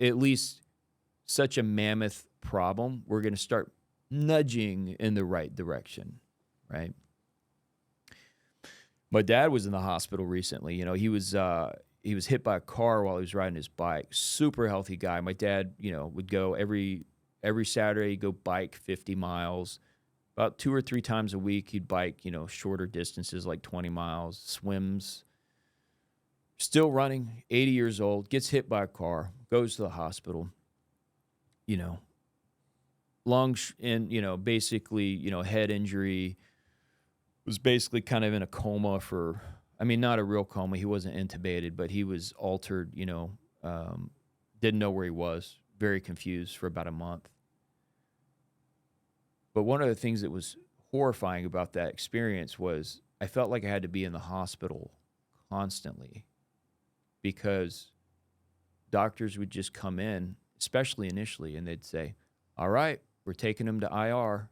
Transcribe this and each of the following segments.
at least such a mammoth problem, we're going to start nudging in the right direction, right? My dad was in the hospital recently. He was hit by a car while he was riding his bike. Super healthy guy. My dad, would go every Saturday, he'd go bike 50 miles. About 2 or 3 times a week, he'd bike, shorter distances like 20 miles, swims. Still running, 80 years old, gets hit by a car, goes to the hospital, you know, basically, head injury, was basically kind of in a coma not a real coma. He wasn't intubated, but he was altered, didn't know where he was, very confused for about a month. But one of the things that was horrifying about that experience was I felt like I had to be in the hospital constantly because doctors would just come in, especially initially, and they'd say, all right, we're taking him to IR.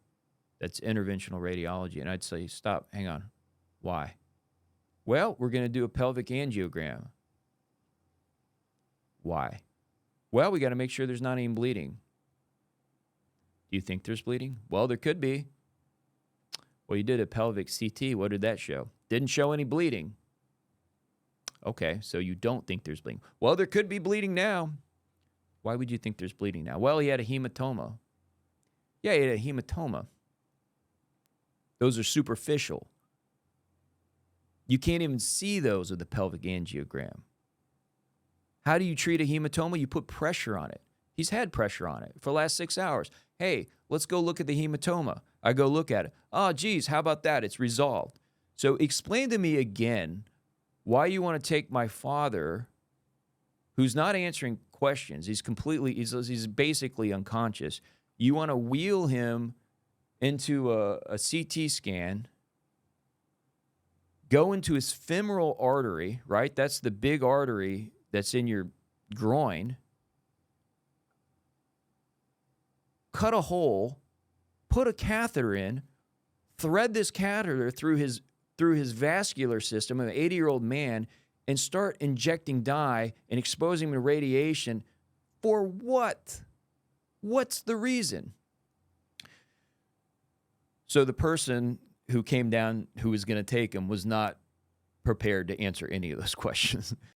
That's interventional radiology. And I'd say, stop, hang on. Why? Well, we're going to do a pelvic angiogram. Why? Well, we got to make sure there's not any bleeding. Do you think there's bleeding? Well, there could be. Well, you did a pelvic CT. What did that show? Didn't show any bleeding. Okay, so you don't think there's bleeding. Well, there could be bleeding now. Why would you think there's bleeding now? Well, he had a hematoma. Yeah, he had a hematoma. Those are superficial. You can't even see those with the pelvic angiogram. How do you treat a hematoma? You put pressure on it. He's had pressure on it for the last 6 hours. Hey, let's go look at the hematoma. I go look at it. Oh, geez, how about that? It's resolved. So explain to me again why you want to take my father, who's not answering questions. He's basically unconscious. You want to wheel him into a CT scan, go into his femoral artery, right? That's the big artery that's in your groin. Cut a hole, put a catheter in, thread this catheter through his vascular system of an 80-year-old man, and start injecting dye and exposing him to radiation. For what? What's the reason? So the person who came down who was going to take him was not prepared to answer any of those questions.